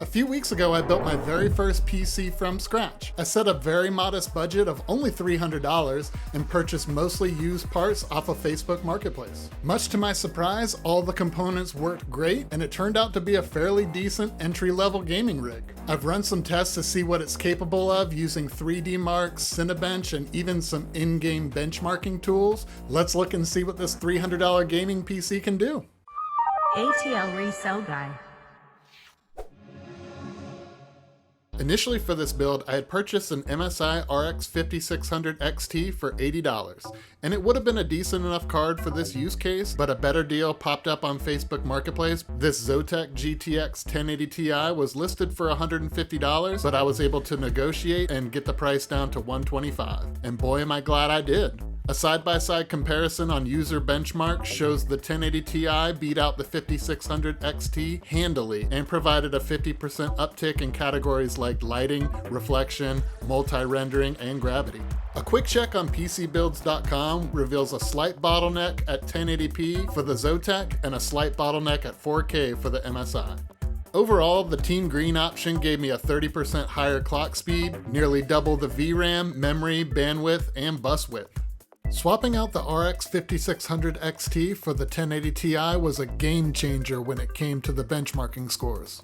A few weeks ago, I built my very first PC from scratch. I set a very modest budget of only $300 and purchased mostly used parts off of Facebook Marketplace. Much to my surprise, all the components worked great, and it turned out to be a fairly decent entry-level gaming rig. I've run some tests to see what it's capable of using 3D marks, Cinebench, and even some in-game benchmarking tools. Let's look and see what this $300 gaming PC can do. ATL Resell Guy. Initially for this build, I had purchased an MSI RX 5600 XT for $80, and it would have been a decent enough card for this use case, but a better deal popped up on Facebook Marketplace. This Zotac GTX 1080 Ti was listed for $150, but I was able to negotiate and get the price down to $125, and boy am I glad I did. A side-by-side comparison on user benchmark shows the 1080 Ti beat out the 5600 XT handily and provided a 50% uptick in categories like lighting, reflection, multi-rendering, and gravity. A quick check on PCBuilds.com reveals a slight bottleneck at 1080p for the Zotac and a slight bottleneck at 4K for the MSI. Overall, the Team Green option gave me a 30% higher clock speed, nearly double the VRAM, memory, bandwidth, and bus width. Swapping out the RX 5600 XT for the 1080 Ti was a game changer when it came to the benchmarking scores.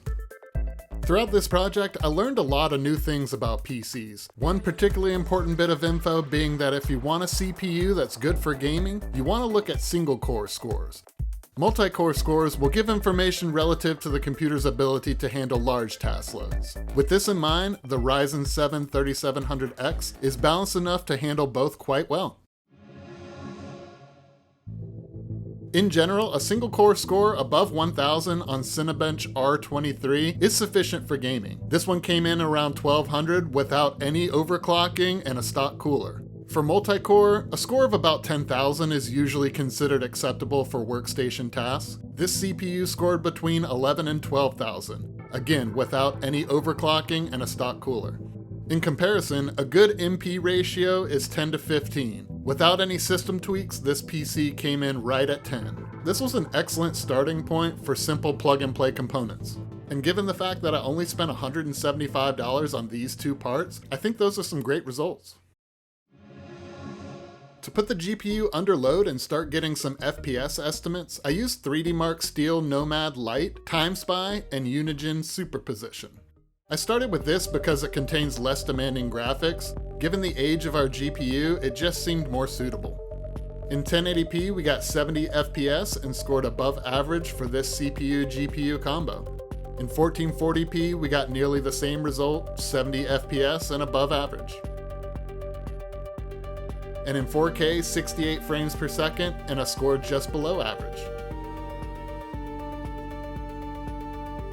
Throughout this project, I learned a lot of new things about PCs. One particularly important bit of info being that if you want a CPU that's good for gaming, you want to look at single-core scores. Multi-core scores will give information relative to the computer's ability to handle large task loads. With this in mind, the Ryzen 7 3700X is balanced enough to handle both quite well. In general, a single core score above 1000 on Cinebench R23 is sufficient for gaming. This one came in around 1200 without any overclocking and a stock cooler. For multi-core, a score of about 10,000 is usually considered acceptable for workstation tasks. This CPU scored between 11 and 12,000, again without any overclocking and a stock cooler. In comparison, a good MP ratio is 10 to 15. Without any system tweaks, this PC came in right at 10. This was an excellent starting point for simple plug-and-play components. And given the fact that I only spent $175 on these two parts, I think those are some great results. To put the GPU under load and start getting some FPS estimates, I used 3D Mark Steel Nomad Lite, TimeSpy, and Unigine Superposition. I started with this because it contains less demanding graphics. Given the age of our GPU, it just seemed more suitable. In 1080p, we got 70 FPS and scored above average for this CPU-GPU combo. In 1440p, we got nearly the same result, 70 FPS and above average. And in 4K, 68 frames per second and a score just below average.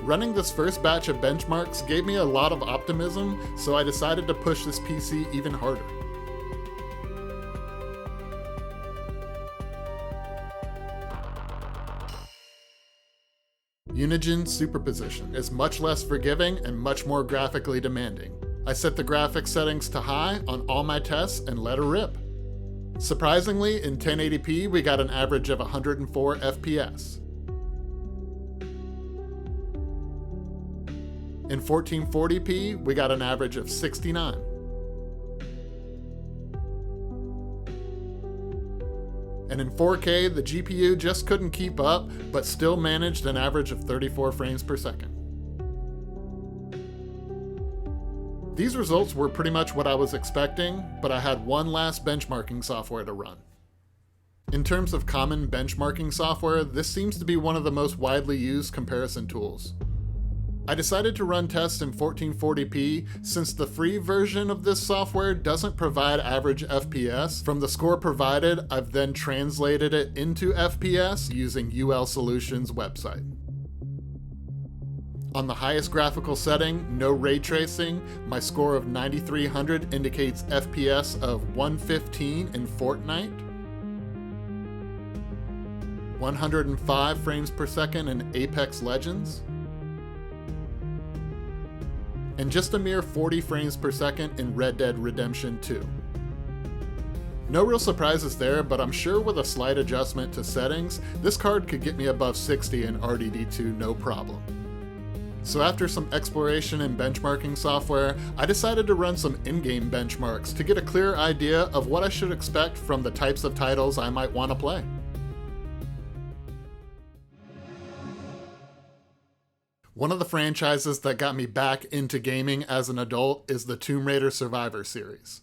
Running this first batch of benchmarks gave me a lot of optimism, so I decided to push this PC even harder. Unigine Superposition is much less forgiving and much more graphically demanding. I set the graphics settings to high on all my tests and let her rip. Surprisingly, in 1080p we got an average of 104 FPS. In 1440p, we got an average of 69. And in 4K, the GPU just couldn't keep up, but still managed an average of 34 frames per second. These results were pretty much what I was expecting, but I had one last benchmarking software to run. In terms of common benchmarking software, this seems to be one of the most widely used comparison tools. I decided to run tests in 1440p since the free version of this software doesn't provide average FPS. From the score provided, I've then translated it into FPS using UL Solutions' website. On the highest graphical setting, no ray tracing, my score of 9300 indicates FPS of 115 in Fortnite, 105 frames per second in Apex Legends, and just a mere 40 frames per second in Red Dead Redemption 2. No real surprises there, but I'm sure with a slight adjustment to settings, this card could get me above 60 in RDD2 no problem. So after some exploration in benchmarking software, I decided to run some in-game benchmarks to get a clear idea of what I should expect from the types of titles I might want to play. One of the franchises that got me back into gaming as an adult is the Tomb Raider Survivor series.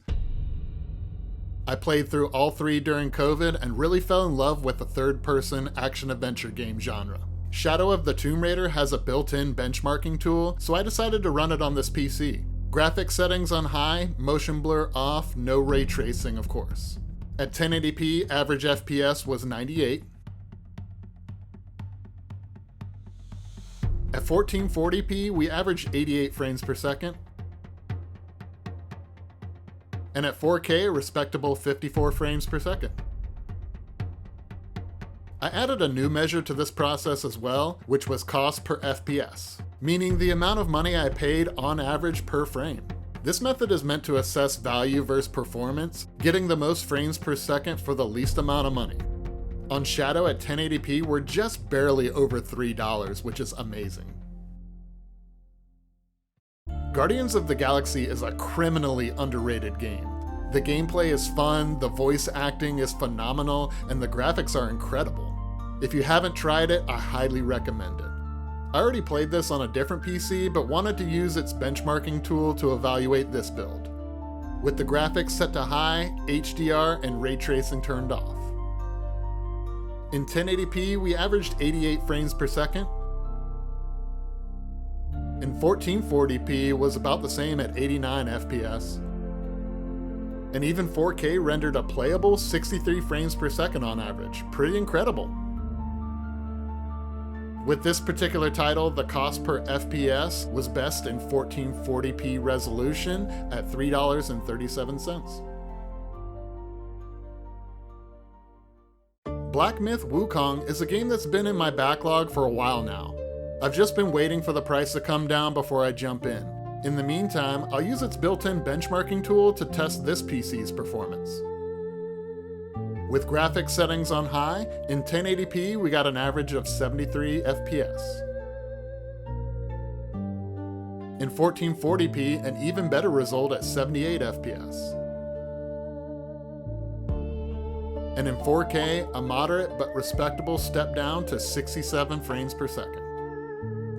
I played through all three during COVID and really fell in love with the third-person action-adventure game genre. Shadow of the Tomb Raider has a built-in benchmarking tool, so I decided to run it on this PC. Graphics settings on high, motion blur off, no ray tracing of course. At 1080p, average FPS was 98. At 1440p, we averaged 88 frames per second. And at 4K, a respectable 54 frames per second. I added a new measure to this process as well, which was cost per FPS, meaning the amount of money I paid on average per frame. This method is meant to assess value versus performance, getting the most frames per second for the least amount of money. On Shadow at 1080p, we're just barely over $3, which is amazing. Guardians of the Galaxy is a criminally underrated game. The gameplay is fun, the voice acting is phenomenal, and the graphics are incredible. If you haven't tried it, I highly recommend it. I already played this on a different PC, but wanted to use its benchmarking tool to evaluate this build. With the graphics set to high, HDR, and ray tracing turned off. In 1080p, we averaged 88 frames per second. In 1440p was about the same at 89 FPS. And even 4K rendered a playable 63 frames per second on average. Pretty incredible. With this particular title, the cost per FPS was best in 1440p resolution at $3.37. Black Myth: Wukong is a game that's been in my backlog for a while now. I've just been waiting for the price to come down before I jump in. In the meantime, I'll use its built-in benchmarking tool to test this PC's performance. With graphics settings on high, in 1080p we got an average of 73 FPS. In 1440p, an even better result at 78 FPS. And in 4K, a moderate but respectable step down to 67 frames per second.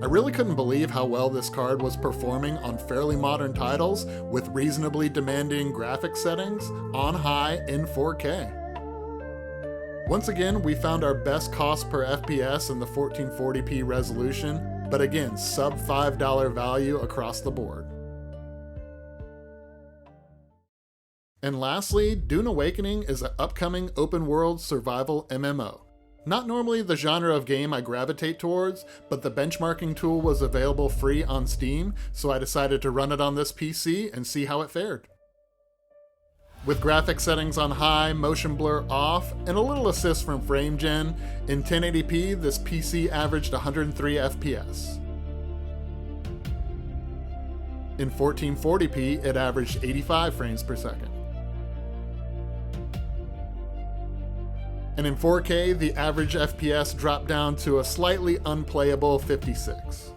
I really couldn't believe how well this card was performing on fairly modern titles with reasonably demanding graphics settings on high in 4K. Once again, we found our best cost per FPS in the 1440p resolution, but again, sub $5 value across the board. And lastly, Dune Awakening is an upcoming open-world survival MMO. Not normally the genre of game I gravitate towards, but the benchmarking tool was available free on Steam, so I decided to run it on this PC and see how it fared. With graphics settings on high, motion blur off, and a little assist from FrameGen, in 1080p this PC averaged 103 FPS. In 1440p it averaged 85 frames per second. And in 4K, the average FPS dropped down to a slightly unplayable 56.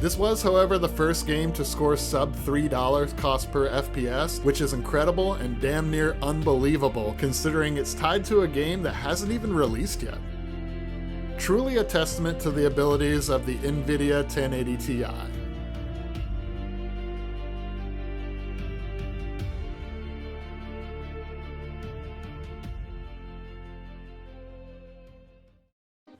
This was, however, the first game to score sub $3 cost per FPS, which is incredible and damn near unbelievable considering it's tied to a game that hasn't even released yet. Truly a testament to the abilities of the NVIDIA 1080 Ti.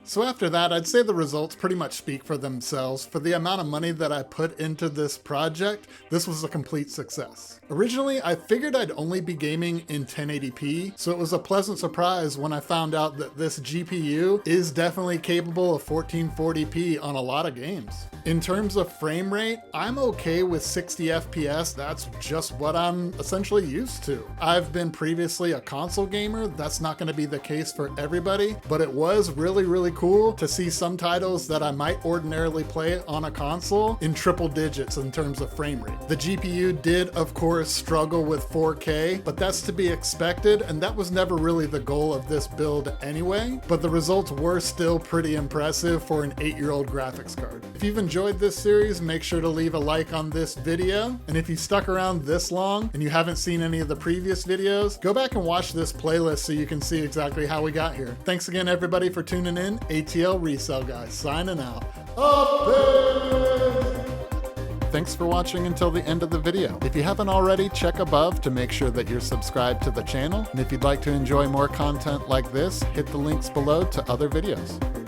So after that, I'd say the results pretty much speak for themselves. For the amount of money that I put into this project, this was a complete success. Originally, I figured I'd only be gaming in 1080p, so it was a pleasant surprise when I found out that this GPU is definitely capable of 1440p on a lot of games. In terms of frame rate, I'm okay with 60 FPS. That's just what I'm essentially used to. I've been previously a console gamer. That's not going to be the case for everybody, but it was really cool to see some titles that I might ordinarily play on a console in triple digits in terms of frame rate. The GPU did, of course, struggle with 4K, but that's to be expected, and that was never really the goal of this build anyway, but the results were still pretty impressive for an 8-year-old graphics card. If you've enjoyed this series, make sure to leave a like on this video, and if you stuck around this long and you haven't seen any of the previous videos, go back and watch this playlist so you can see exactly how we got here. Thanks again everybody for tuning in. ATL Resell Guy signing out. Thanks for watching until the end of the video. If you haven't already, check above to make sure that you're subscribed to the channel. And if you'd like to enjoy more content like this, hit the links below to other videos.